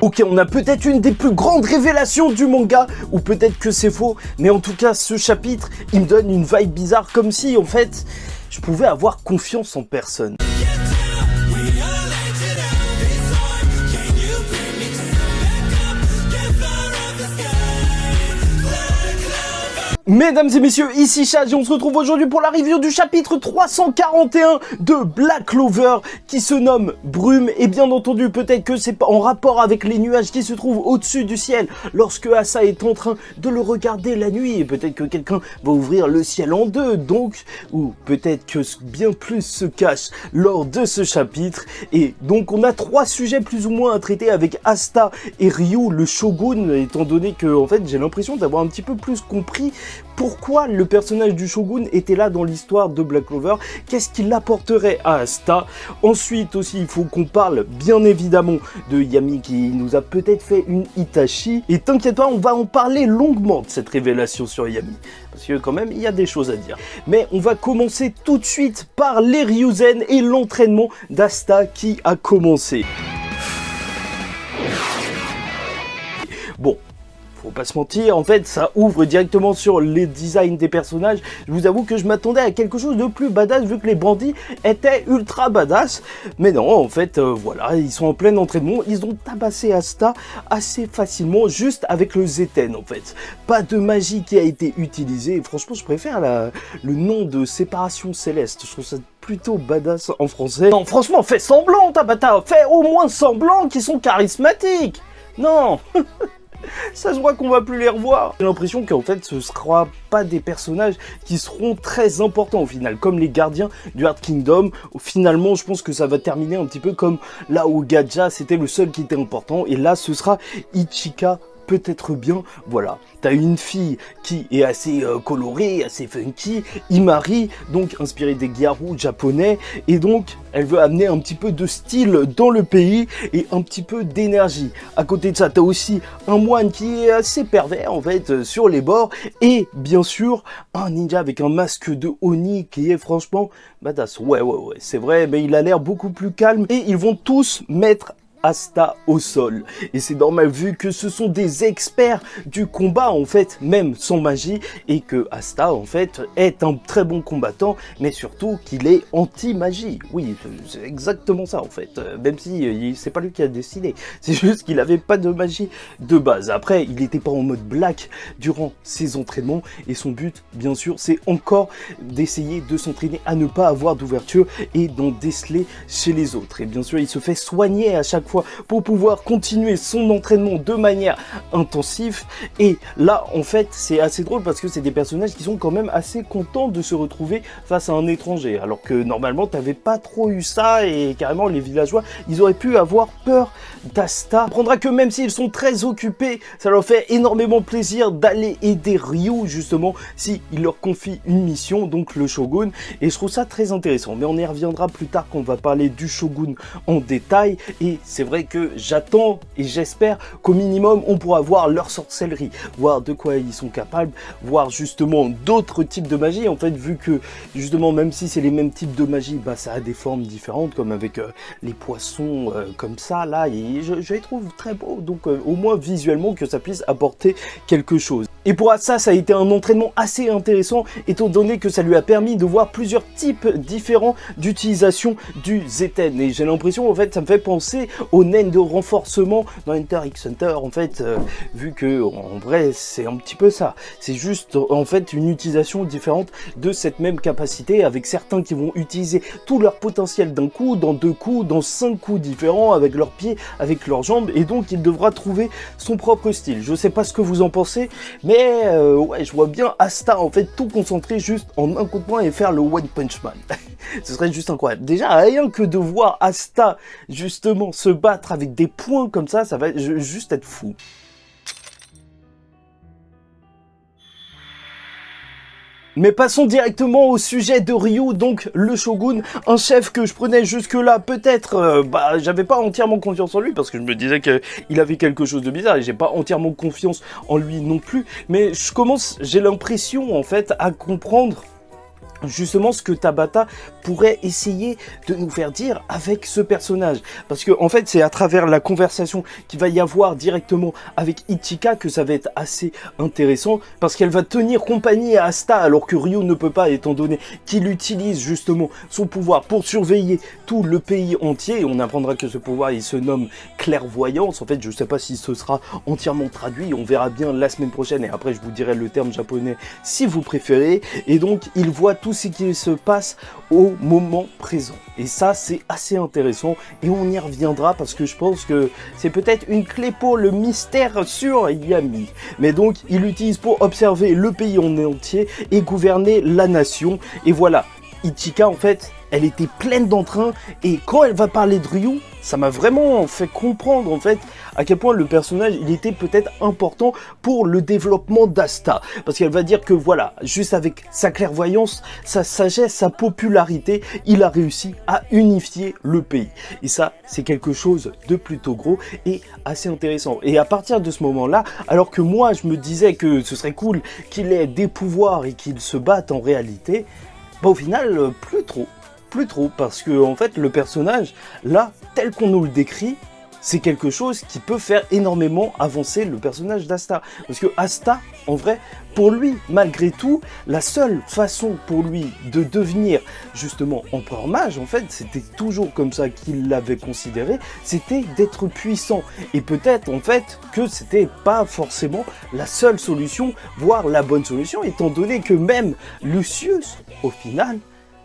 Ok, on a peut-être une des plus grandes révélations du manga, ou peut-être que c'est faux, mais en tout cas, ce chapitre, il me donne une vibe bizarre, comme si, en fait, je pouvais avoir confiance en personne. Mesdames et messieurs, ici Chad et on se retrouve aujourd'hui pour la review du chapitre 341 de Black Clover qui se nomme Brume. Et bien entendu, peut-être que c'est en rapport avec les nuages qui se trouvent au-dessus du ciel lorsque Asa est en train de le regarder la nuit. Et peut-être que quelqu'un va ouvrir le ciel en deux, donc, ou peut-être que bien plus se cache lors de ce chapitre. Et donc on a trois sujets plus ou moins à traiter avec Asta et Ryu, le shogun, étant donné que en fait j'ai l'impression d'avoir un petit peu plus compris pourquoi le personnage du Shogun était là dans l'histoire de Black Clover, qu'est-ce qu'il apporterait à Asta. Ensuite aussi, il faut qu'on parle bien évidemment de Yami qui nous a peut-être fait une Itachi. Et t'inquiète pas, on va en parler longuement de cette révélation sur Yami, parce que quand même, il y a des choses à dire. Mais on va commencer tout de suite par les Ryuzen et l'entraînement d'Asta qui a commencé. Bon. Faut pas se mentir, en fait, ça ouvre directement sur les designs des personnages. Je vous avoue que je m'attendais à quelque chose de plus badass vu que les bandits étaient ultra badass. Mais non, en fait, voilà, ils sont en plein entraînement. Ils ont tabassé Asta assez facilement, juste avec le Zeten, en fait. Pas de magie qui a été utilisée. Et franchement, je préfère le nom de séparation céleste. Je trouve ça plutôt badass en français. Non, franchement, fais semblant, Tabata. Fais au moins semblant qu'ils sont charismatiques. Non. Ça se voit qu'on va plus les revoir. J'ai l'impression qu'en fait ce sera pas des personnages qui seront très importants au final, comme les gardiens du Heart Kingdom. Finalement, je pense que ça va terminer un petit peu comme là où Gaja c'était le seul qui était important, et là ce sera Ichika. Peut-être bien, voilà, t'as une fille qui est assez colorée, assez funky, Imari, donc inspirée des Gyaru japonais, et donc elle veut amener un petit peu de style dans le pays et un petit peu d'énergie. À côté de ça, t'as aussi un moine qui est assez pervers en fait sur les bords, et bien sûr un ninja avec un masque de Oni qui est franchement badass. Ouais, c'est vrai, mais il a l'air beaucoup plus calme, et ils vont tous mettre Asta au sol. Et c'est normal vu que ce sont des experts du combat en fait, même sans magie, et que Asta en fait est un très bon combattant, mais surtout qu'il est anti-magie. Oui, c'est exactement ça en fait, même si c'est pas lui qui a décidé, c'est juste qu'il avait pas de magie de base. Après, il n'était pas en mode black durant ses entraînements, et son but, bien sûr, c'est encore d'essayer de s'entraîner à ne pas avoir d'ouverture et d'en déceler chez les autres. Et bien sûr, il se fait soigner à chaque fois pour pouvoir continuer son entraînement de manière intensive. Et là en fait c'est assez drôle parce que c'est des personnages qui sont quand même assez contents de se retrouver face à un étranger, alors que normalement t'avais pas trop eu ça, et carrément les villageois ils auraient pu avoir peur d'Asta. On comprendra que même s'ils sont très occupés, ça leur fait énormément plaisir d'aller aider Ryu justement si il leur confie une mission, donc le Shogun, et je trouve ça très intéressant. Mais on y reviendra plus tard quand on va parler du Shogun en détail. Et c'est vrai que j'attends et j'espère qu'au minimum on pourra voir leur sorcellerie, voir de quoi ils sont capables, voir justement d'autres types de magie en fait, vu que justement même si c'est les mêmes types de magie, bah ça a des formes différentes, comme avec les poissons comme ça là, et je les trouve très beaux, donc au moins visuellement que ça puisse apporter quelque chose. Et pour ça a été un entraînement assez intéressant, étant donné que ça lui a permis de voir plusieurs types différents d'utilisation du Zeten. Et j'ai l'impression, en fait, ça me fait penser au naine de renforcement dans Hunter x Hunter, en fait, vu que, en vrai, c'est un petit peu ça. C'est juste, en fait, une utilisation différente de cette même capacité, avec certains qui vont utiliser tout leur potentiel d'un coup, dans 2 coups, dans 5 coups différents, avec leurs pieds, avec leurs jambes, et donc il devra trouver son propre style. Je sais pas ce que vous en pensez, mais ouais, je vois bien Asta en fait tout concentrer juste en un coup de poing et faire le One Punch Man. Ce serait juste incroyable. Déjà, rien que de voir Asta justement se battre avec des poings comme ça va juste être fou. Mais passons directement au sujet de Ryu, donc le Shogun, un chef que je prenais jusque-là, peut-être, j'avais pas entièrement confiance en lui, parce que je me disais qu'il avait quelque chose de bizarre, et j'ai pas entièrement confiance en lui non plus, mais j'ai l'impression, en fait, à comprendre justement ce que Tabata pourrait essayer de nous faire dire avec ce personnage. Parce que en fait c'est à travers la conversation qu'il va y avoir directement avec Ichika que ça va être assez intéressant, parce qu'elle va tenir compagnie à Asta alors que Ryu ne peut pas, étant donné qu'il utilise justement son pouvoir pour surveiller tout le pays entier. Et on apprendra que ce pouvoir il se nomme clairvoyance. En fait je sais pas si ce sera entièrement traduit, on verra bien la semaine prochaine et après je vous dirai le terme japonais si vous préférez. Et donc il voit tout ce qui se passe au moment présent. Et ça, c'est assez intéressant et on y reviendra parce que je pense que c'est peut-être une clé pour le mystère sur Yami. Mais donc, il l'utilise pour observer le pays en entier et gouverner la nation. Et voilà, Ichika, en fait, elle était pleine d'entrain et quand elle va parler de Ryu, ça m'a vraiment fait comprendre en fait à quel point le personnage il était peut-être important pour le développement d'Asta. Parce qu'elle va dire que voilà, juste avec sa clairvoyance, sa sagesse, sa popularité, il a réussi à unifier le pays. Et ça, c'est quelque chose de plutôt gros et assez intéressant. Et à partir de ce moment-là, alors que moi je me disais que ce serait cool qu'il ait des pouvoirs et qu'il se batte en réalité, bah au final, plus trop, parce que en fait le personnage, là, tel qu'on nous le décrit, c'est quelque chose qui peut faire énormément avancer le personnage d'Asta. Parce que Asta, en vrai, pour lui, malgré tout, la seule façon pour lui de devenir justement empereur mage, en fait, c'était toujours comme ça qu'il l'avait considéré, c'était d'être puissant. Et peut-être, en fait, que c'était pas forcément la seule solution, voire la bonne solution, étant donné que même Lucius, au final,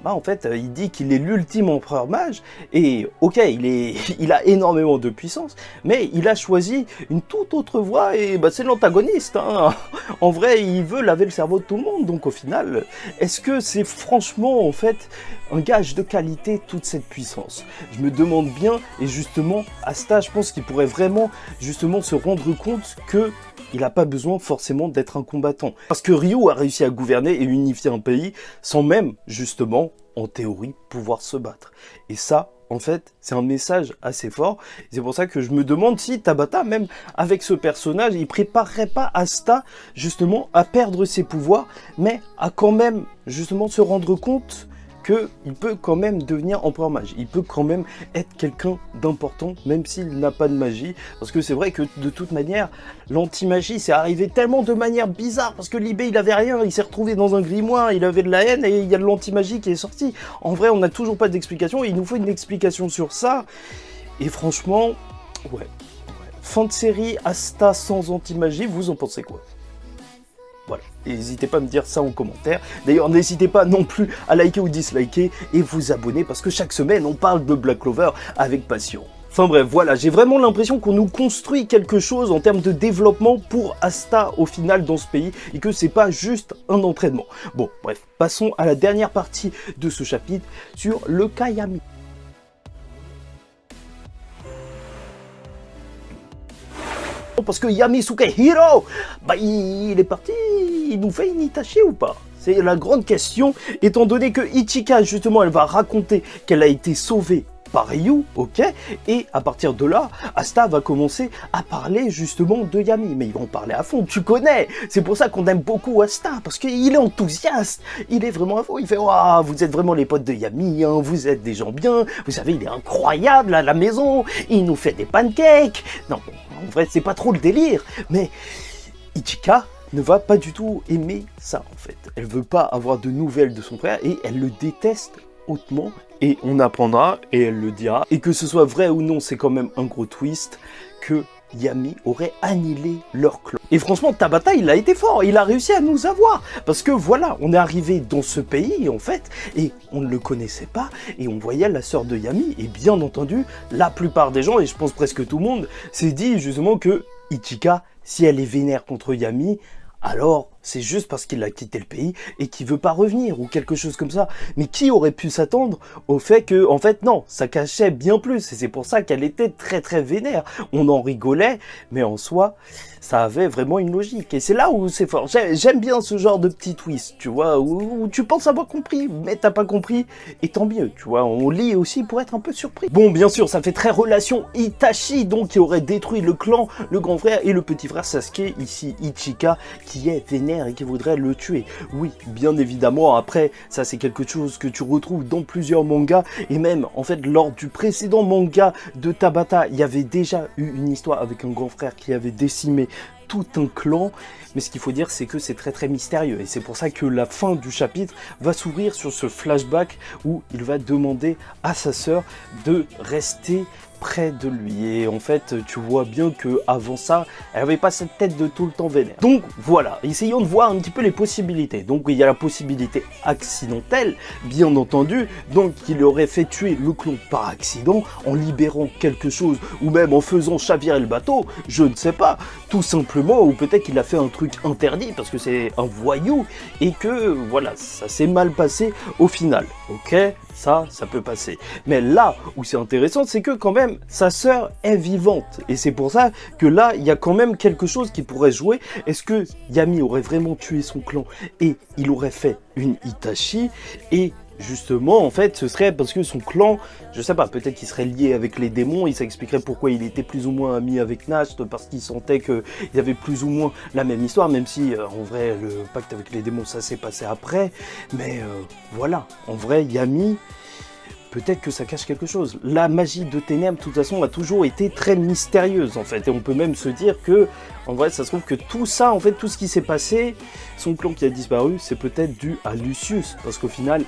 bah en fait, il dit qu'il est l'ultime empereur mage, et ok, il a énormément de puissance, mais il a choisi une toute autre voie, et bah c'est l'antagoniste, hein. En vrai, il veut laver le cerveau de tout le monde, donc au final, est-ce que c'est franchement, en fait, un gage de qualité, toute cette puissance? Je me demande bien, et justement, Asta, je pense qu'il pourrait vraiment, justement, se rendre compte que il n'a pas besoin forcément d'être un combattant. Parce que Ryu a réussi à gouverner et unifier un pays sans même, justement, en théorie, pouvoir se battre. Et ça, en fait, c'est un message assez fort. C'est pour ça que je me demande si Tabata, même avec ce personnage, il préparerait pas Asta, justement, à perdre ses pouvoirs, mais à quand même, justement, se rendre compte qu'il peut quand même devenir empereur mage. Il peut quand même être quelqu'un d'important, même s'il n'a pas de magie. Parce que c'est vrai que de toute manière, l'anti-magie, c'est arrivé tellement de manière bizarre. Parce que Libé, il avait rien, il s'est retrouvé dans un grimoire, il avait de la haine et il y a de l'anti-magie qui est sorti. En vrai, on n'a toujours pas d'explication et il nous faut une explication sur ça. Et franchement, ouais. Fin de série, Asta sans anti-magie, vous en pensez quoi? Voilà, n'hésitez pas à me dire ça en commentaire. D'ailleurs, n'hésitez pas non plus à liker ou disliker et vous abonner parce que chaque semaine, on parle de Black Clover avec passion. Enfin bref, voilà, j'ai vraiment l'impression qu'on nous construit quelque chose en termes de développement pour Asta au final dans ce pays et que c'est pas juste un entraînement. Bon, bref, passons à la dernière partie de ce chapitre sur le cas Yami. Parce que Yamisuke Hiro, bah il est parti, il nous fait une Itachi ou pas? C'est la grande question, étant donné que Ichika, justement, elle va raconter qu'elle a été sauvée par Ryu, ok, et à partir de là, Asta va commencer à parler justement de Yami, mais ils vont parler à fond, tu connais, c'est pour ça qu'on aime beaucoup Asta, parce qu'il est enthousiaste, il est vraiment à fond, il fait « Waouh, vous êtes vraiment les potes de Yami, hein, vous êtes des gens bien, vous savez, il est incroyable à la maison, il nous fait des pancakes !» Non, en vrai, c'est pas trop le délire, mais Ichika ne va pas du tout aimer ça, en fait. Elle veut pas avoir de nouvelles de son frère, et elle le déteste hautement, et on apprendra, et elle le dira, et que ce soit vrai ou non, c'est quand même un gros twist, que Yami aurait annihilé leur clan. Et franchement, Tabata, il a été fort, il a réussi à nous avoir, parce que voilà, on est arrivé dans ce pays, en fait, et on ne le connaissait pas, et on voyait la sœur de Yami, et bien entendu, la plupart des gens, et je pense presque tout le monde, s'est dit justement que Ichika, si elle est vénère contre Yami, alors c'est juste parce qu'il a quitté le pays et qu'il veut pas revenir ou quelque chose comme ça. Mais qui aurait pu s'attendre au fait que, en fait non, ça cachait bien plus et c'est pour ça qu'elle était très très vénère. On en rigolait, mais en soi, ça avait vraiment une logique. Et c'est là où c'est fort. J'aime bien ce genre de petit twist, tu vois, où tu penses avoir compris, mais t'as pas compris, et tant mieux, tu vois. On lit aussi pour être un peu surpris. Bon, bien sûr, ça fait très relation Itachi, donc qui aurait détruit le clan, le grand frère et le petit frère Sasuke, ici Ichika, qui est vénère vénère et qui voudrait le tuer. Oui, bien évidemment, après, ça c'est quelque chose que tu retrouves dans plusieurs mangas, et même, en fait, lors du précédent manga de Tabata, il y avait déjà eu une histoire avec un grand frère qui avait décimé tout un clan, mais ce qu'il faut dire c'est que c'est très très mystérieux, et c'est pour ça que la fin du chapitre va s'ouvrir sur ce flashback où il va demander à sa sœur de rester près de lui, et en fait tu vois bien que avant ça elle avait pas cette tête de tout le temps vénère. Donc voilà, essayons de voir un petit peu les possibilités. Donc il y a la possibilité accidentelle, bien entendu, donc il aurait fait tuer le clone par accident en libérant quelque chose, ou même en faisant chavirer le bateau, je ne sais pas, tout simplement, ou peut-être qu'il a fait un truc interdit parce que c'est un voyou et que voilà, ça s'est mal passé au final. Ok, ça peut passer. Mais là où c'est intéressant, c'est que quand même sa sœur est vivante, et c'est pour ça que là il y a quand même quelque chose qui pourrait jouer. Est-ce que Yami aurait vraiment tué son clan et il aurait fait une Itachi, et justement en fait ce serait parce que son clan, je sais pas, peut-être qu'il serait lié avec les démons, et ça expliquerait pourquoi il était plus ou moins ami avec Nacht, parce qu'il sentait qu'ils avaient plus ou moins la même histoire, même si en vrai le pacte avec les démons ça s'est passé après, mais voilà, en vrai Yami, peut-être que ça cache quelque chose. La magie de ténèbres, de toute façon, a toujours été très mystérieuse, en fait. Et on peut même se dire que, en vrai, ça se trouve que tout ça, en fait, tout ce qui s'est passé, son clan qui a disparu, c'est peut-être dû à Lucius. Parce qu'au final,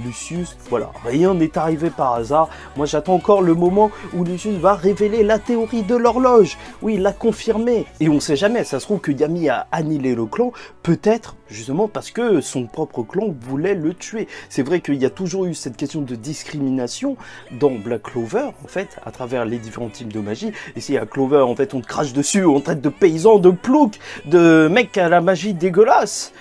Lucius, voilà, rien n'est arrivé par hasard. Moi, j'attends encore le moment où Lucius va révéler la théorie de l'horloge. Oui, il l'a confirmé. Et on sait jamais, ça se trouve que Yami a annihilé le clan, peut-être, justement, parce que son propre clan voulait le tuer. C'est vrai qu'il y a toujours eu cette question de discrimination dans Black Clover, en fait, à travers les différents types de magie. Et si à Clover, en fait, on te crache dessus, on traite de paysans, de ploucs, de mecs à la magie dégueulasse,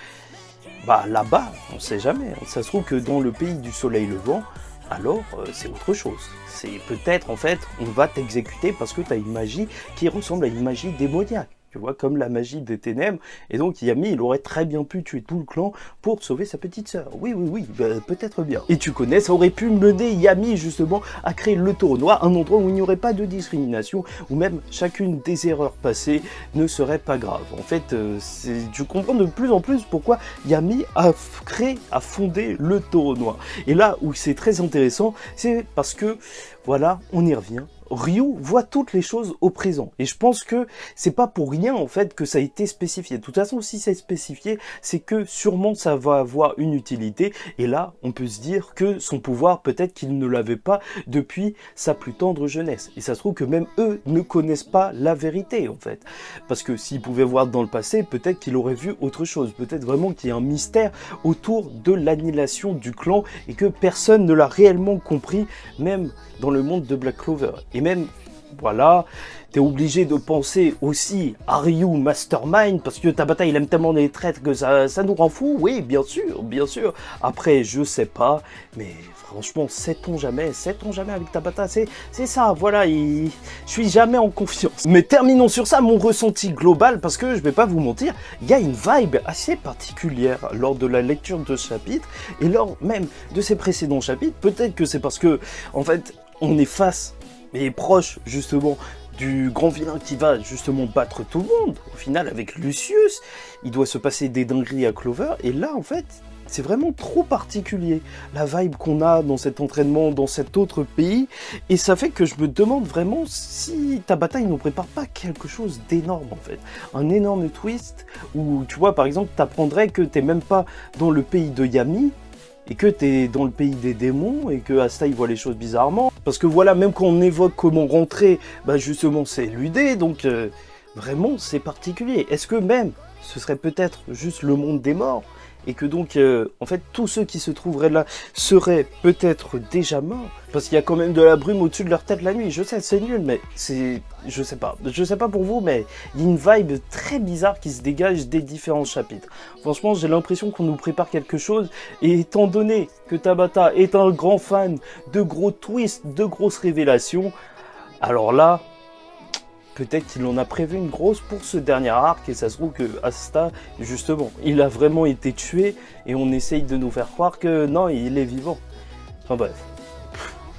bah là-bas, on sait jamais. Ça se trouve que dans le pays du soleil levant, alors c'est autre chose. C'est peut-être, en fait, on va t'exécuter parce que tu as une magie qui ressemble à une magie démoniaque. Tu vois, comme la magie des ténèbres. Et donc Yami, il aurait très bien pu tuer tout le clan pour sauver sa petite sœur. Oui, peut-être bien. Et tu connais, ça aurait pu mener Yami justement à créer le taureau noir, un endroit où il n'y aurait pas de discrimination, où même chacune des erreurs passées ne serait pas grave. En fait, tu comprends de plus en plus pourquoi Yami a fondé le taureau noir. Et là où c'est très intéressant, c'est parce que, voilà, on y revient. Ryu voit toutes les choses au présent, et je pense que c'est pas pour rien en fait que ça a été spécifié. De toute façon, si c'est spécifié, c'est que sûrement ça va avoir une utilité, et là on peut se dire que son pouvoir, peut-être qu'il ne l'avait pas depuis sa plus tendre jeunesse, et ça se trouve que même eux ne connaissent pas la vérité en fait, parce que s'ils pouvaient voir dans le passé, peut-être qu'il aurait vu autre chose, peut-être vraiment qu'il y a un mystère autour de l'annihilation du clan et que personne ne l'a réellement compris, même dans le monde de Black Clover. Et même, voilà, t'es obligé de penser aussi à Ryu Mastermind, parce que Tabata il aime tellement les traîtres que ça nous rend fou. Oui, bien sûr, bien sûr. Après, je sais pas, mais franchement, sait-on jamais avec Tabata, c'est ça, voilà, je suis jamais en confiance. Mais terminons sur ça, mon ressenti global, parce que je vais pas vous mentir, il y a une vibe assez particulière lors de la lecture de ce chapitre, et lors même de ces précédents chapitres. Peut-être que c'est parce que, en fait, on est face et proche, justement, du grand vilain qui va justement battre tout le monde. Au final, avec Lucius, il doit se passer des dingueries à Clover, et là, en fait, c'est vraiment trop particulier, la vibe qu'on a dans cet entraînement, dans cet autre pays, et ça fait que je me demande vraiment si Tabata, il nous prépare pas quelque chose d'énorme, en fait. Un énorme twist, où, tu vois, par exemple, t'apprendrais que t'es même pas dans le pays de Yami, et que t'es dans le pays des démons, et que Asta il voit les choses bizarrement. Parce que voilà, même quand on évoque comment rentrer, bah justement c'est l'UD, donc vraiment c'est particulier. Est-ce que même ce serait peut-être juste le monde des morts, et que donc en fait tous ceux qui se trouveraient là seraient peut-être déjà morts, parce qu'il y a quand même de la brume au-dessus de leur tête la nuit. Je sais, c'est nul, mais c'est... je sais pas pour vous, mais il y a une vibe très bizarre qui se dégage des différents chapitres. Franchement, j'ai l'impression qu'on nous prépare quelque chose, et étant donné que Tabata est un grand fan de gros twists, de grosses révélations, alors là, peut-être qu'il en a prévu une grosse pour ce dernier arc, et ça se trouve que Asta, justement, il a vraiment été tué, et on essaye de nous faire croire que non, il est vivant. Enfin bref,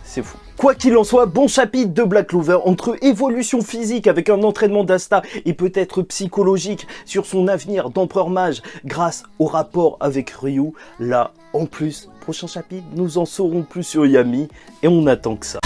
c'est fou. Quoi qu'il en soit, bon chapitre de Black Clover entre évolution physique avec un entraînement d'Asta et peut-être psychologique sur son avenir d'empereur mage grâce au rapport avec Ryu. Là, en plus, prochain chapitre, nous en saurons plus sur Yami et on attend que ça.